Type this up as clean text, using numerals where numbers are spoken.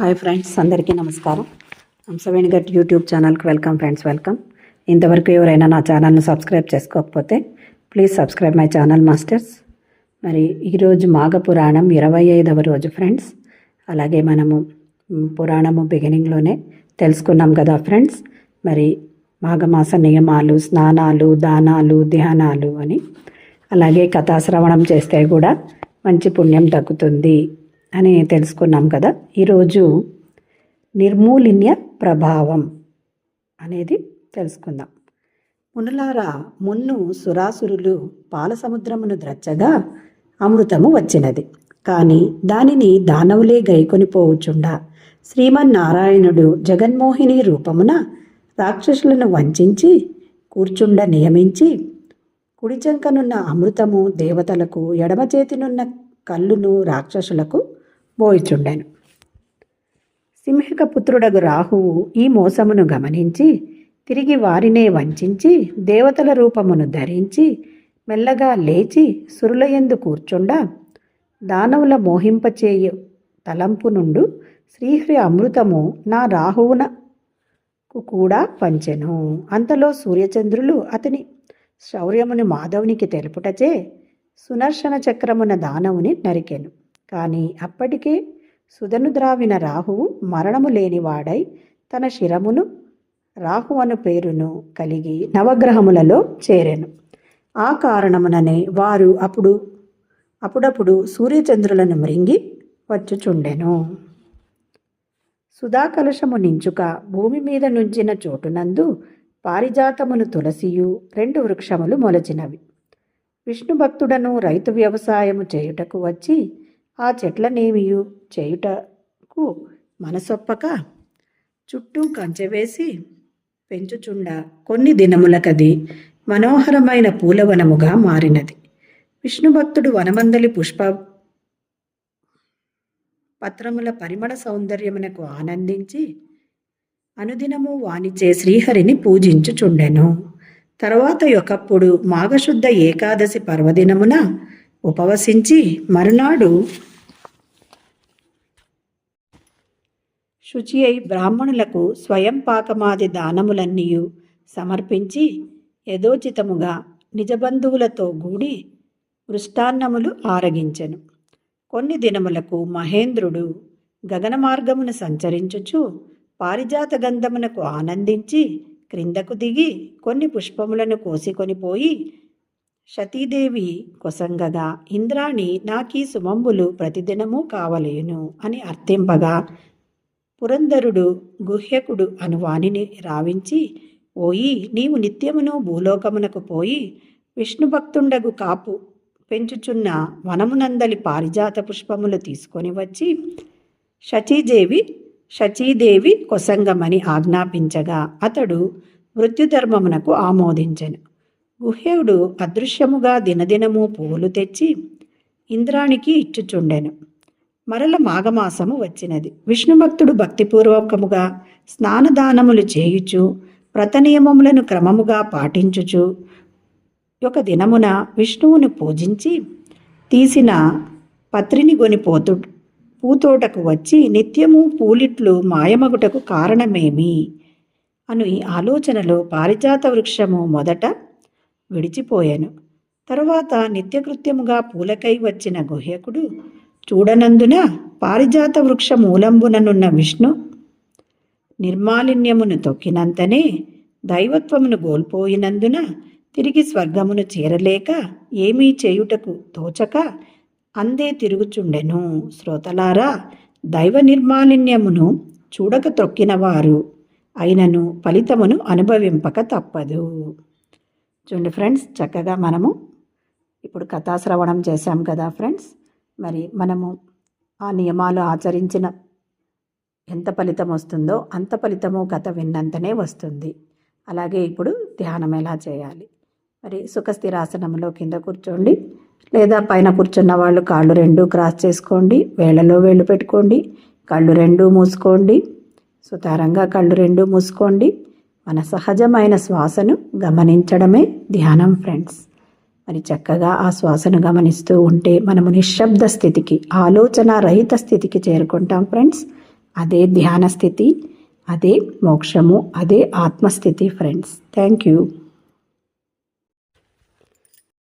Hi friends, అందరికీ నమస్కారం. Hamsaveni gut YouTube ఛానల్కి వెల్కమ్ ఫ్రెండ్స్, వెల్కమ్. ఇంతవరకు ఎవరైనా నా ఛానల్ను సబ్స్క్రైబ్ చేసుకోకపోతే please subscribe my channel masters. మరి ఈరోజు మాఘపురాణం 25వ రోజు ఫ్రెండ్స్. అలాగే మనము పురాణము బిగినింగ్లోనే తెలుసుకున్నాం కదా ఫ్రెండ్స్. మరి మాఘమాస నియమాలు, స్నానాలు, దానాలు, ధ్యానాలు అని, అలాగే కథాశ్రవణం చేస్తే కూడా మంచి పుణ్యం దక్కుతుంది అని తెలుసుకున్నాం కదా. ఈరోజు నిర్మూలిన్య ప్రభావం అనేది తెలుసుకుందాం. మునులారా, మున్ను సురాసురులు పాలసముద్రమును ద్రచ్చగా అమృతము వచ్చినది. కానీ దానిని దానవులే గైకొని పోవుచుండా శ్రీమన్నారాయణుడు జగన్మోహిని రూపమున రాక్షసులను వంచించి కూర్చుండ నియమించి కుడిచంకనున్న అమృతము దేవతలకు, ఎడమ చేతినున్న కళ్ళును రాక్షసులకు బోయిచుండెను. సింహిక పుత్రుడగు రాహువు ఈ మోసమును గమనించి తిరిగి వారినే వంచించి దేవతల రూపమును ధరించి మెల్లగా లేచి సురులయందు కూర్చుండా దానవుల మోహింపచేయు తలంపు నుండు శ్రీహరి అమృతము నా రాహువునకు కూడా పంచెను. అంతలో సూర్యచంద్రులు అతని శౌర్యమును మాధవునికి తెలుపుటచే సుదర్శన చక్రమున దానవుని నరికెను. కానీ అప్పటికే సుధను ద్రావిన రాహువు మరణము లేనివాడై తన శిరమును రాహు అను పేరును కలిగి నవగ్రహములలో చేరెను. ఆ కారణముననే వారు అప్పుడప్పుడు సూర్యచంద్రులను మృంగి వచ్చుచుండెను. సుధాకలశము నించుక భూమి మీద నుంచిన చోటునందు పారిజాతమును తులసియు 2 వృక్షములు మొలచినవి. విష్ణు భక్తుడను రైతు వ్యవసాయము చేయుటకు వచ్చి ఆ చెట్లనేమియు చేయుటకు మనసొప్పక చుట్టూ కంచెవేసి పెంచుచుండ కొన్ని దినములకది మనోహరమైన పూలవనముగా మారినది. విష్ణు భక్తుడు వనమందలి పుష్ప పత్రముల పరిమళ సౌందర్యమునకు ఆనందించి అనుదినము వానిచే శ్రీహరిని పూజించుచుండెను. తరువాత ఒకప్పుడు మాఘశుద్ధ ఏకాదశి పర్వదినమున ఉపవసించి మరునాడు శుచి అయి బ్రాహ్మణులకు స్వయం పాకమాది దానములన్నీయు సమర్పించి యథోచితముగా నిజబంధువులతో గూడి మృష్టాన్నములు ఆరగించెను. కొన్ని దినములకు మహేంద్రుడు గగన మార్గమును సంచరించుచు పారిజాత గంధమునకు ఆనందించి క్రిందకు దిగి కొన్ని పుష్పములను కోసికొనిపోయి సతీదేవి కొసంగగా ఇంద్రాణి నాకీ సుమంబులు ప్రతిదినము కావలేను అని అర్థింపగా పురంధరుడు గుహ్యకుడు అను వానిని రావించి, ఓయి, నీవు నిత్యమును భూలోకమునకు పోయి విష్ణుభక్తుండగు కాపు పెంచుచున్న వనమునందలి పారిజాత పుష్పములు తీసుకొని వచ్చి శచీదేవి కొసంగమని ఆజ్ఞాపించగా అతడు మృత్యుధర్మమునకు ఆమోదించెను. గుహ్యుడు అదృశ్యముగా దినదినము పువ్వులు తెచ్చి ఇంద్రానికి ఇచ్చుచుండెను. మరల మాఘమాసము వచ్చినది. విష్ణుభక్తుడు భక్తిపూర్వకముగా స్నానదానములు చేయుచు వ్రతనియమములను క్రమముగా పాటించుచు ఒక దినమున విష్ణువును పూజించి తీసిన పత్రిని గొని పూతోటకు వచ్చి నిత్యము పూలిట్లు మాయమగుటకు కారణమేమి అను ఈ ఆలోచనలో పారిజాత వృక్షము మొదట విడిచిపోయాను. తరువాత నిత్యకృత్యముగా పూలకై వచ్చిన గుహ్యకుడు చూడనందున పారిజాత వృక్ష మూలంబుననున్న విష్ణు నిర్మాలిన్యమును తొక్కినంతనే దైవత్వమును కోల్పోయినందున తిరిగి స్వర్గమును చేరలేక ఏమీ చేయుటకు తోచక అందే తిరుగుచుండెను. శ్రోతలారా, దైవ నిర్మాలిన్యమును చూడక త్రొక్కినవారు అయినను ఫలితమును అనుభవింపక తప్పదు. చూడండి ఫ్రెండ్స్, చక్కగా మనము ఇప్పుడు కథాశ్రవణం చేశాం కదా ఫ్రెండ్స్. మరి మనము ఆ నియమాలు ఆచరించిన ఎంత ఫలితం వస్తుందో అంత ఫలితము కథ విన్నంతనే వస్తుంది. అలాగే ఇప్పుడు ధ్యానం ఎలా చేయాలి? మరి సుఖస్థిరాసనంలో కింద కూర్చోండి, లేదా పైన కూర్చున్న వాళ్ళు కాళ్ళు 2 క్రాస్ చేసుకోండి, వేళ్ళలో వేళ్ళు పెట్టుకోండి, కళ్ళు 2 మూసుకోండి, సుతారంగా కళ్ళు 2 మూసుకోండి. మన సహజమైన శ్వాసను గమనించడమే ధ్యానం ఫ్రెండ్స్. మరి చక్కగా ఆ శ్వాసను గమనిస్తూ ఉంటే మనము నిశ్శబ్ద స్థితికి, ఆలోచన రహిత స్థితికి చేరుకుంటాం ఫ్రెండ్స్. అదే ధ్యాన స్థితి, అదే మోక్షము, అదే ఆత్మస్థితి ఫ్రెండ్స్. Thank you.